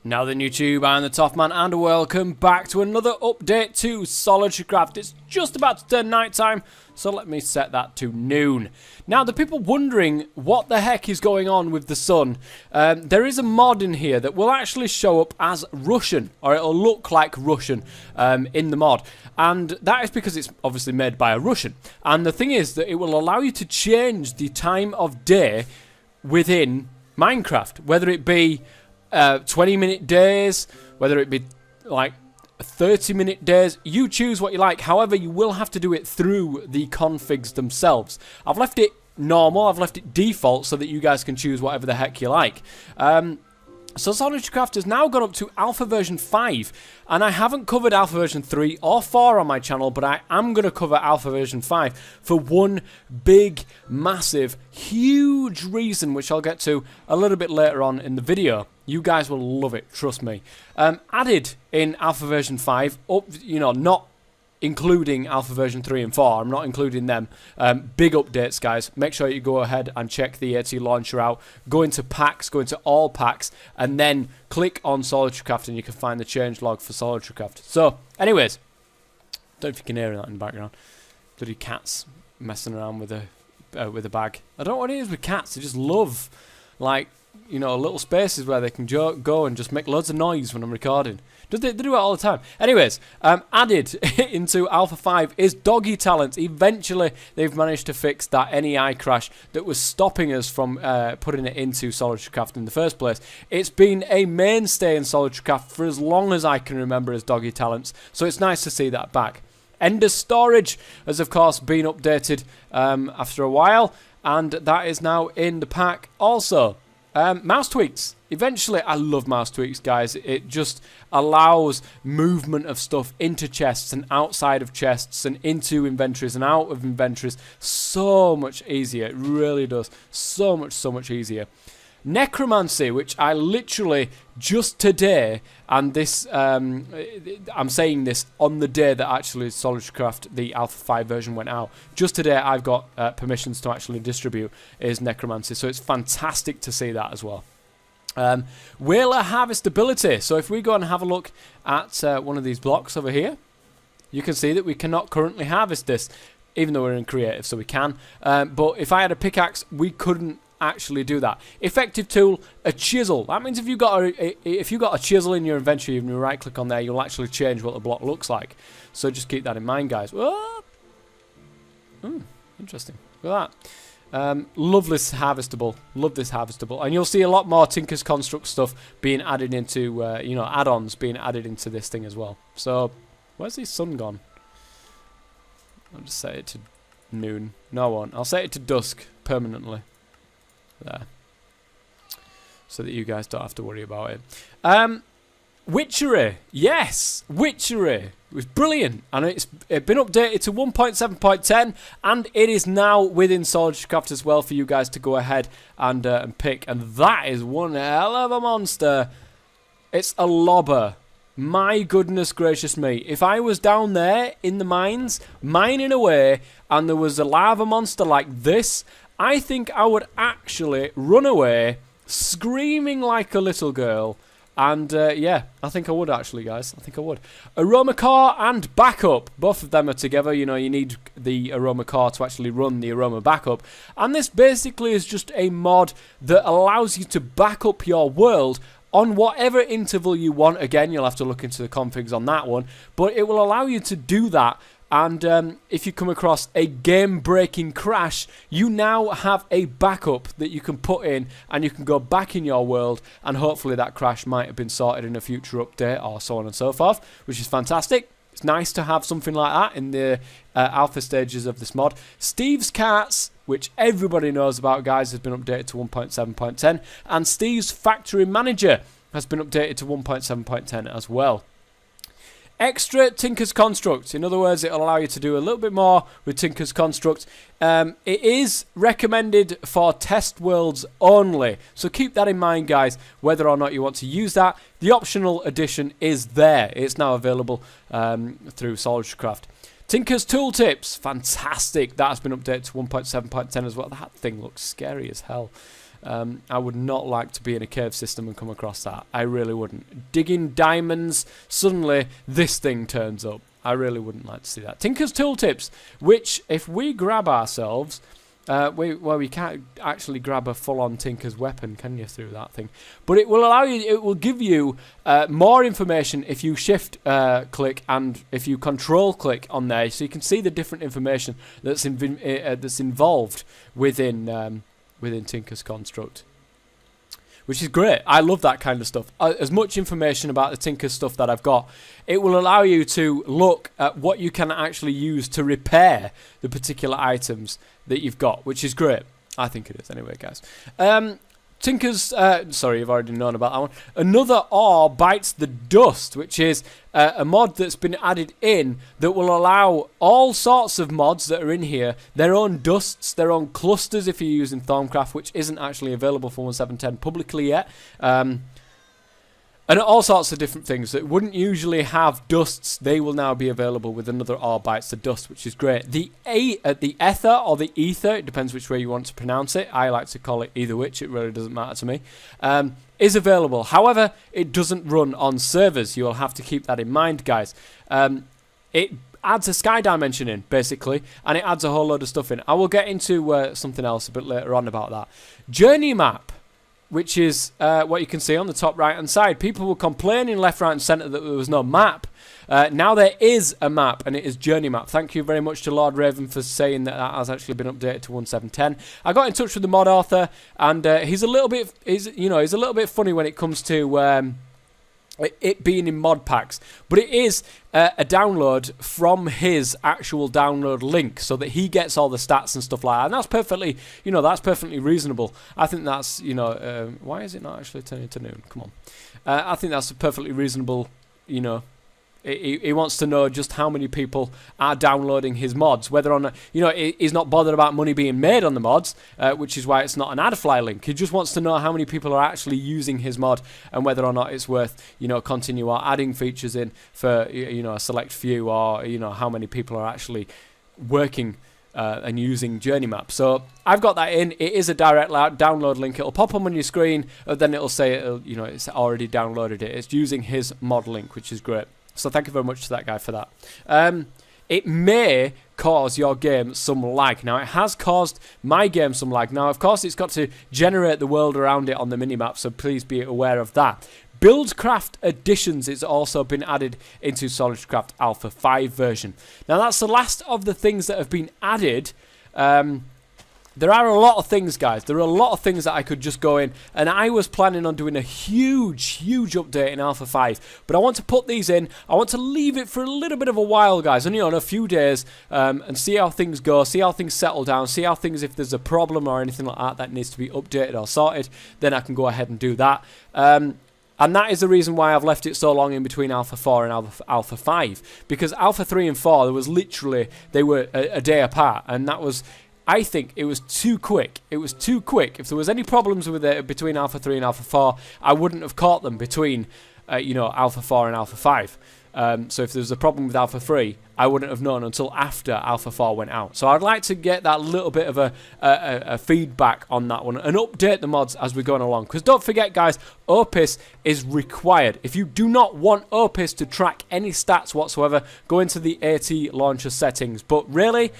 Now then YouTube, I'm the Top Man and welcome back to another update to SolitaryCraft. It's just about to turn night time, so let me set that to noon. Now the people wondering what the heck is going on with the sun, there is a mod in here that will actually show up as Russian, or it'll look like Russian in the mod. And that is because it's obviously made by a Russian. And the thing is that it will allow you to change the time of day within Minecraft, whether it be 20-minute days, whether it be like 30-minute days, you choose what you like. However, you will have to do it through the configs themselves. I've left it normal, I've left it default so that you guys can choose whatever the heck you like. So SolitaryCraft has now gone up to Alpha version 5, and I haven't covered Alpha version 3 or 4 on my channel, but I am going to cover Alpha version 5 for one big, massive, huge reason, which I'll get to a little bit later on in the video. You guys will love it, trust me. Added in Alpha version 5, not including Alpha version 3 and 4, I'm not including them. Big updates, guys. Make sure you go ahead and check the atlauncher out. Go into packs, go into all packs, and then click on SolitaryCraft and you can find the changelog for SolitaryCraft. So, anyways, don't know if you can hear that in the background. Bloody cats messing around with a bag. I don't know what it is with cats. They just love, like, little spaces where they can go and just make loads of noise when I'm recording. They do it all the time. Anyways, added into Alpha 5 is doggy talent. Eventually, they've managed to fix that NEI crash that was stopping us from putting it into SolitaryCraft in the first place. It's been a mainstay in SolitaryCraft for as long as I can remember as doggy talents, so it's nice to see that back. Ender storage has, of course, been updated after a while, and that is now in the pack also. Mouse tweaks. Eventually, I love mouse tweaks, guys. It just allows movement of stuff into chests and outside of chests and into inventories and out of inventories so much easier. It really does. So much easier. Necromancy, which I literally just today, and this I'm saying this on the day that actually SolitaryCraft, the Alpha 5 version, went out. Just today I've got permissions to actually distribute is Necromancy, so it's fantastic to see that as well. Whaler harvestability. So if we go and have a look at one of these blocks over here, you can see that we cannot currently harvest this, even though we're in creative, so we can. But if I had a pickaxe, we couldn't actually do that. Effective tool, a chisel. That means if you got a chisel in your inventory and you right click on there, you'll actually change what the block looks like. So just keep that in mind, guys. Whoa. Interesting. Look at that. Love this harvestable. Love this harvestable. And you'll see a lot more Tinker's Construct stuff being added into, add-ons being added into this thing as well. So, where's the sun gone? I'll just set it to noon. No, I won't. I'll set it to dusk permanently. There. So that you guys don't have to worry about it. Witchery. Yes! Witchery. It was brilliant. And it's been updated to 1.7.10 and it is now within SolitaryCraft as well for you guys to go ahead and pick. And that is one hell of a monster. It's a lobber. My goodness gracious me. If I was down there in the mines, mining away, and there was a lava monster like this, I think I would actually run away screaming like a little girl. And yeah, I think I would actually, guys. I think I would. Aroma core and backup. Both of them are together. You need the aroma core to actually run the aroma backup. And this basically is just a mod that allows you to back up your world on whatever interval you want. Again, you'll have to look into the configs on that one. But it will allow you to do that. And if you come across a game-breaking crash, you now have a backup that you can put in and you can go back in your world and hopefully that crash might have been sorted in a future update or so on and so forth, which is fantastic. It's nice to have something like that in the alpha stages of this mod. Steve's Carts, which everybody knows about, guys, has been updated to 1.7.10, and Steve's Factory Manager has been updated to 1.7.10 as well. Extra Tinker's Construct. In other words, it'll allow you to do a little bit more with Tinker's Construct. It is recommended for test worlds only. So keep that in mind, guys, whether or not you want to use that. The optional edition is there. It's now available through SolitaryCraft. Tinker's Tooltips. Fantastic. That has been updated to 1.7.10 as well. That thing looks scary as hell. I would not like to be in a cave system and come across that. I really wouldn't. Digging diamonds, suddenly this thing turns up. I really wouldn't like to see that. Tinker's Tooltips, which if we grab ourselves... we can't actually grab a full-on Tinker's weapon, can you, through that thing? But it will allow you, it will give you more information if you shift click and if you control click on there, so you can see the different information that's involved within Tinker's Construct. Which is great. I love that kind of stuff. As much information about the Tinker stuff that I've got, it will allow you to look at what you can actually use to repair the particular items that you've got, which is great. I think it is anyway, guys. Tinker's, sorry, you've already known about that one. Another ore bites the dust, which is a mod that's been added in that will allow all sorts of mods that are in here, their own dusts, their own clusters if you're using Thorncraft, which isn't actually available for 1.7.10 publicly yet. And all sorts of different things that wouldn't usually have dusts, they will now be available with another ore bites the dust, which is great. The ether or the ether, it depends which way you want to pronounce it. I like to call it either which, it really doesn't matter to me, is available. However, it doesn't run on servers. You'll have to keep that in mind, guys. It adds a sky dimension in, basically, and it adds a whole load of stuff in. I will get into something else a bit later on about that. Journey map, which is what you can see on the top right hand side. People were complaining left, right and centre that there was no map. Now there is a map, and it is Journey Map. Thank you very much to Lord Raven for saying that that has actually been updated to 1.7.10. I got in touch with the mod author, and he's a little bit funny when it comes to it being in mod packs, but it is a download from his actual download link, so that he gets all the stats and stuff like that, and that's perfectly, that's perfectly reasonable. I think that's, why is it not actually turning to noon? Come on, I think that's a perfectly reasonable, He wants to know just how many people are downloading his mods, whether or not, he's not bothered about money being made on the mods, which is why it's not an AdFly link. He just wants to know how many people are actually using his mod and whether or not it's worth, continue or adding features in for, a select few, or, how many people are actually working and using Journey Map. So I've got that in. It is a direct download link. It'll pop up on your screen, and then it'll say, it's already downloaded it. It's using his mod link, which is great. So thank you very much to that guy for that. It may cause your game some lag. Now, it has caused my game some lag. Now, of course, it's got to generate the world around it on the minimap, so please be aware of that. Buildcraft Additions has also been added into SolitaryCraft Alpha 5 version. Now, that's the last of the things that have been added. There are a lot of things, guys. There are a lot of things that I could just go in, and I was planning on doing a huge update in Alpha 5, but I want to put these in. I want to leave it for a little bit of a while, guys, only on a few days, and see how things go, see how things settle down, see how things, if there's a problem or anything like that needs to be updated or sorted, then I can go ahead and do that. And that is the reason why I've left it so long in between Alpha 4 and Alpha 5, because Alpha 3 and 4, there was literally, they were a day apart, and that was... I think it was too quick. It was too quick. If there was any problems with it between Alpha 3 and Alpha 4, I wouldn't have caught them between, Alpha 4 and Alpha 5. So if there was a problem with Alpha 3, I wouldn't have known until after Alpha 4 went out. So I'd like to get that little bit of a feedback on that one and update the mods as we're going along. Because don't forget, guys, Opus is required. If you do not want Opus to track any stats whatsoever, go into the atlauncher settings. But really...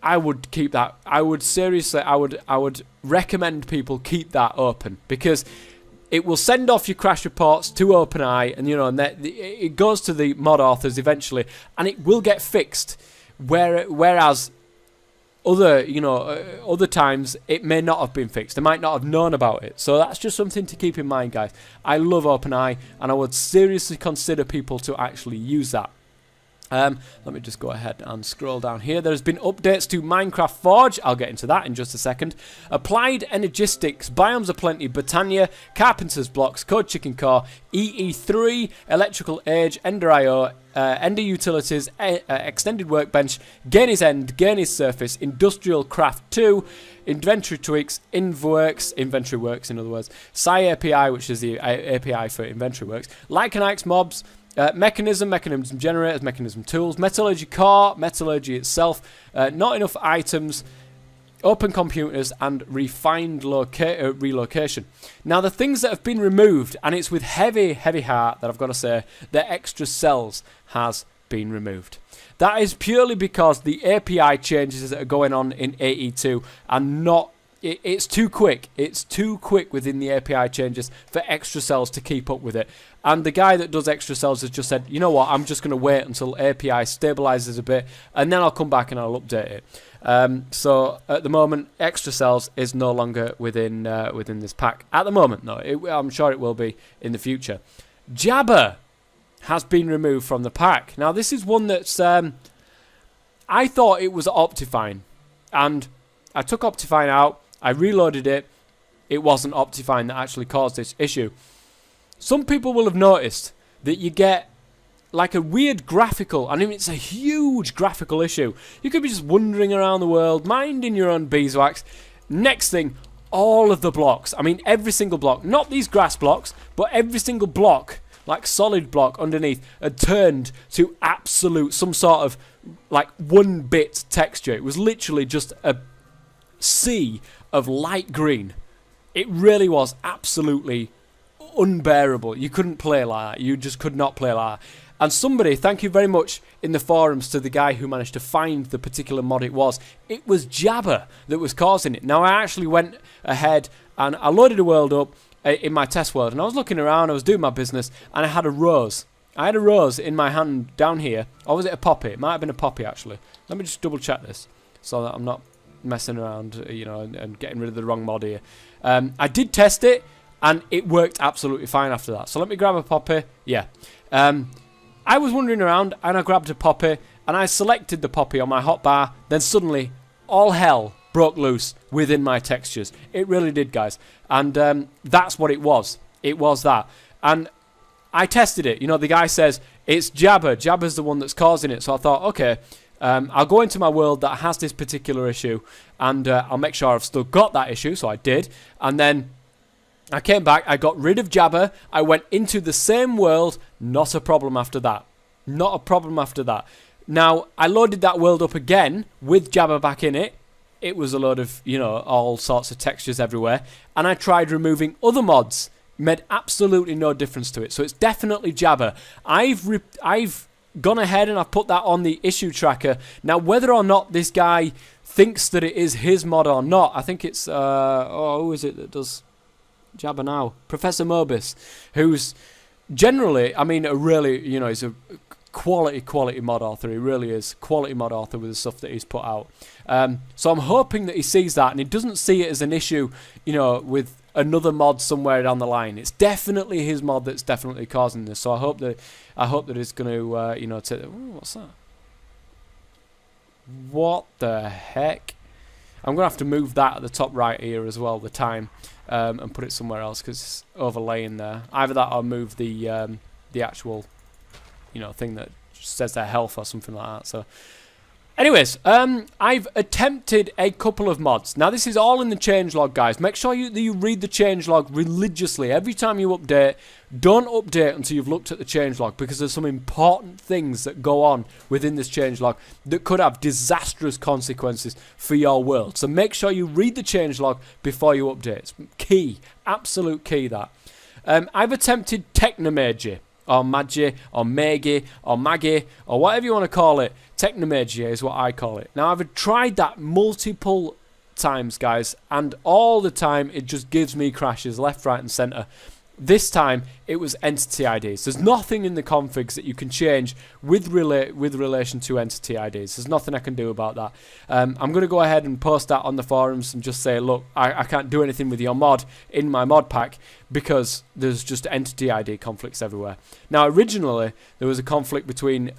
I would keep that. I would recommend people keep that open, because it will send off your crash reports to OpenEye, and and it goes to the mod authors eventually, and it will get fixed. Whereas other times it may not have been fixed. They might not have known about it. So that's just something to keep in mind, guys. I love OpenEye, and I would seriously consider people to actually use that. Let me just go ahead and scroll down here. There's been updates to Minecraft Forge. I'll get into that in just a second. Applied Energistics, Biomes Aplenty, Botania, Carpenter's Blocks, Code Chicken Core, EE3, Electrical Age, Ender.io, Ender Utilities, Extended Workbench, Gainey's End, Gainey's Surface, Industrial Craft 2, Inventory Tweaks, Inventory Works in other words, Sci API, which is the API for Inventory Works, Lycanix Mobs, Mechanism Generators, Mechanism Tools, Metallurgy Core, Metallurgy itself, not enough items, open computers and refined relocation. Now, the things that have been removed, and it's with heavy heart that I've got to say, the extra cells has been removed. That is purely because the API changes that are going on in 8.2 are not. It's too quick. It's too quick within the API changes for extra cells to keep up with it. And the guy that does extra cells has just said, you know what, I'm just going to wait until API stabilizes a bit, and then I'll come back and I'll update it. So at the moment, extra cells is no longer within this pack. At the moment, no. I'm sure it will be in the future. Jabber has been removed from the pack. Now, this is one that's... I thought it was Optifine, and I took Optifine out. I reloaded it. It wasn't Optifine that actually caused this issue. Some people will have noticed that you get like a weird graphical. I mean, it's a huge graphical issue. You could be just wandering around the world, minding your own beeswax. Next thing, all of the blocks. I mean, every single block. Not these grass blocks, but every single block, like solid block underneath, had turned to absolute, some sort of like 1-bit texture. It was literally just a sea of light green. It really was absolutely unbearable. You couldn't play like that. You just could not play like that. And somebody, thank you very much in the forums to the guy who managed to find the particular mod it was. It was Jabber that was causing it. Now, I actually went ahead and I loaded a world up in my test world, and I was looking around, I was doing my business, and I had a rose. I had a rose in my hand down here. Or was it a poppy? It might have been a poppy, actually. Let me just double check this so that I'm not messing around, you know, and getting rid of the wrong mod here. I did test it, and it worked absolutely fine after that. So let me grab a poppy. Yeah. I was wandering around, and I grabbed a poppy, and I selected the poppy on my hotbar. Then suddenly, all hell broke loose within my textures. It really did, guys. And that's what it was. It was that. And I tested it. You know, the guy says, it's Jabber. Jabber's the one that's causing it. So I thought, okay, I'll go into my world that has this particular issue, and I'll make sure I've still got that issue. So I did. And then I came back, I got rid of Jabber, I went into the same world, not a problem after that. Not a problem after that. Now, I loaded that world up again with Jabber back in it. It was a load of, you know, all sorts of textures everywhere. And I tried removing other mods. Made absolutely no difference to it. So it's definitely Jabber. I've gone ahead and I've put that on the issue tracker. Now, whether or not this guy thinks that it is his mod or not, I think it's, who is it that does Jabber now? Professor Mobis, who's generally, I mean, a really, you know, he's a quality mod author. He really is quality mod author with the stuff that he's put out. So I'm hoping that he sees that and he doesn't see it as an issue, you know, with another mod somewhere down the line. It's definitely his mod that's definitely causing this. So I hope that it's going to, you know, take. Ooh, what's that? What the heck? I'm going to have to move that at the top right here as well, the time, and put it somewhere else because it's overlaying there. Either that or move the actual, you know, thing that says their health or something like that. So, anyways, I've attempted a couple of mods. Now, this is all in the changelog, guys. Make sure that you read the changelog religiously. Every time you update, don't update until you've looked at the changelog because there's some important things that go on within this changelog that could have disastrous consequences for your world. So make sure you read the changelog before you update. It's key, absolute key that. I've attempted Technomagy, or Magi, or Magi, or Maggie, or whatever you want to call it. Technomagy is what I call it. Now, I've tried that multiple times, guys, and all the time it just gives me crashes left, right, and centre. This time, it was entity IDs. There's nothing in the configs that you can change with relation to entity IDs. There's nothing I can do about that. I'm going to go ahead and post that on the forums and just say, look, I can't do anything with your mod in my mod pack because there's just entity ID conflicts everywhere. Now, originally, there was a conflict between,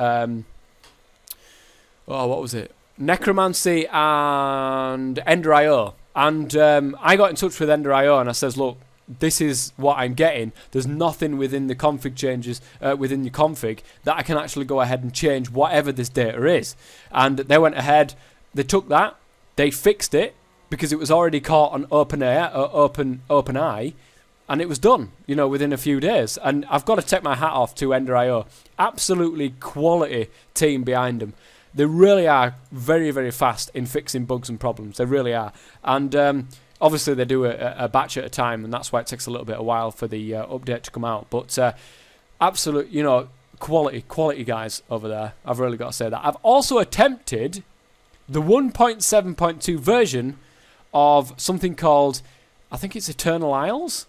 what was it? Necromancy and Ender.io. And I got in touch with Ender.io and I says, look, this is what I'm getting. There's nothing within the config changes, within the config, that I can actually go ahead and change whatever this data is. And they went ahead, they took that, they fixed it, because it was already caught on OpenAI, and it was done, you know, within a few days. And I've got to take my hat off to Ender.io. Absolutely quality team behind them. They really are very, very fast in fixing bugs and problems. They really are. And obviously they do a batch at a time, and that's why it takes a little bit of a while for the update to come out. But absolute, you know, quality guys over there. I've really got to say that. I've also attempted the 1.7.2 version of something called, I think it's Eternal Isles,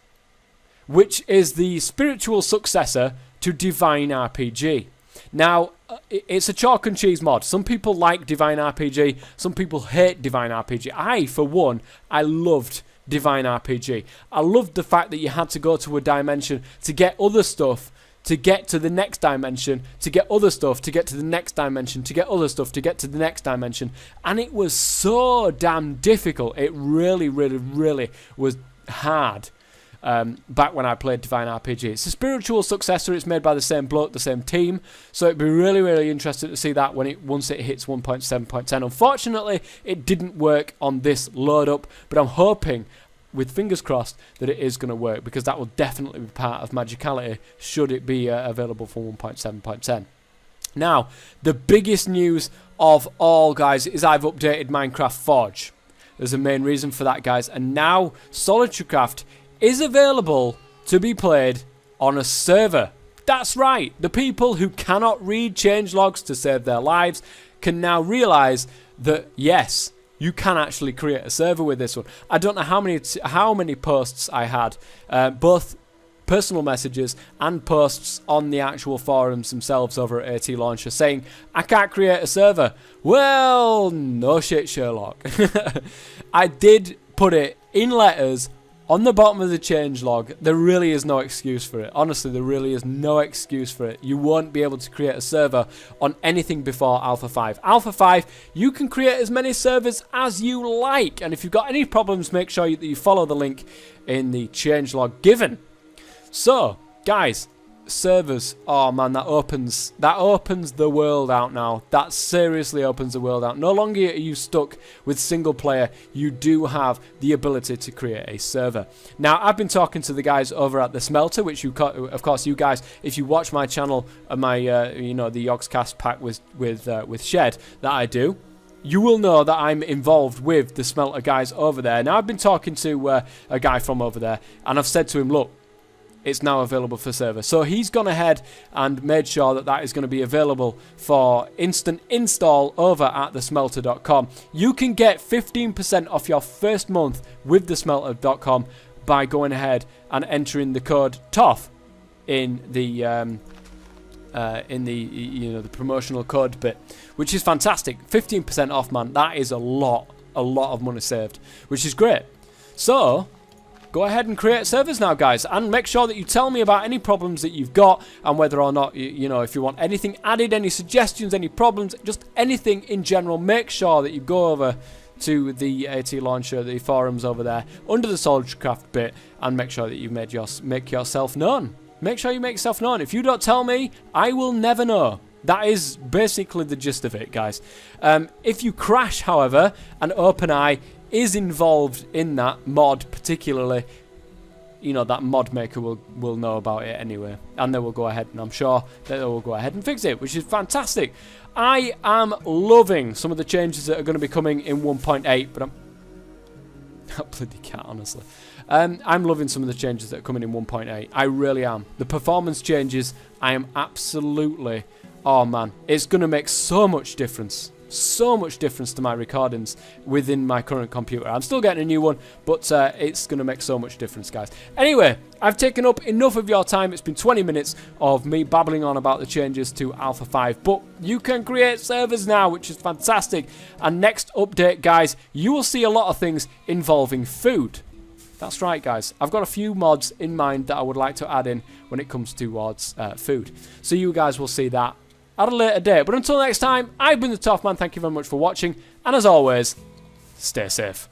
which is the spiritual successor to Divine RPG. Now, it's a chalk and cheese mod. Some people like Divine RPG, some people hate Divine RPG. I, for one, I loved Divine RPG. I loved the fact that you had to go to a dimension to get other stuff, to get to the next dimension, to get other stuff, to get to the next dimension, to get other stuff, to get to the next dimension. And it was so damn difficult. It really, really, really was hard. Back when I played Divine RPG. It's a spiritual successor. It's made by the same bloke, the same team. So it'd be really, really interesting to see that once it hits 1.7.10. Unfortunately, it didn't work on this load up, but I'm hoping, with fingers crossed, that it is going to work, because that will definitely be part of Magicality should it be available for 1.7.10. Now, the biggest news of all, guys, is I've updated Minecraft Forge. There's a main reason for that, guys, and now SolitaryCraft is available to be played on a server. That's right, the people who cannot read changelogs to save their lives can now realise that, yes, you can actually create a server with this one. I don't know how many posts I had, both personal messages and posts on the actual forums themselves over at atlauncher saying, I can't create a server. Well, no shit, Sherlock. I did put it in letters on the bottom of the changelog. There really is no excuse for it. Honestly, there really is no excuse for it. You won't be able to create a server on anything before Alpha 5. Alpha 5, you can create as many servers as you like. And if you've got any problems, make sure that you follow the link in the changelog given. So, guys, servers, oh man, that opens the world out now. That seriously opens the world out. No longer are you stuck with single player. You do have the ability to create a server. Now, I've been talking to the guys over at the Smelter, which of course you guys, if you watch my channel and my you know, the Yogscast pack with Shed that I do, you will know that I'm involved with the Smelter guys over there. Now, I've been talking to a guy from over there, and I've said to him, look, it's now available for server. So he's gone ahead and made sure that that is going to be available for instant install over at thesmelter.com. You can get 15% off your first month with thesmelter.com by going ahead and entering the code TOFF in the you know, the promotional code bit, which is fantastic. 15% off, man. That is a lot of money saved, which is great. So go ahead and create servers now, guys, and make sure that you tell me about any problems that you've got and whether or not, you know, if you want anything added, any suggestions, any problems, just anything in general. Make sure that you go over to the atlauncher, the forums over there, under the SolitaryCraft bit, and make sure that you make yourself known. Make sure you make yourself known. If you don't tell me, I will never know. That is basically the gist of it, guys. If you crash, however, and OpenEye is involved in that mod particularly, you know, that mod maker will know about it anyway, and they will go ahead, and I'm sure that they will go ahead and fix it, which is fantastic. I am loving some of the changes that are going to be coming in 1.8, but I bloody can't, honestly. I'm loving some of the changes that are coming in 1.8. I really am. The performance changes, I am absolutely, oh man, it's going to make so much difference. So much difference to my recordings within my current computer. I'm still getting a new one, but it's going to make so much difference, guys. Anyway, I've taken up enough of your time. It's been 20 minutes of me babbling on about the changes to Alpha 5, but you can create servers now, which is fantastic. And next update, guys, you will see a lot of things involving food. That's right, guys. I've got a few mods in mind that I would like to add in when it comes towards food. So you guys will see that at a later date. But until next time, I've been the Tough Man. Thank you very much for watching. And as always, stay safe.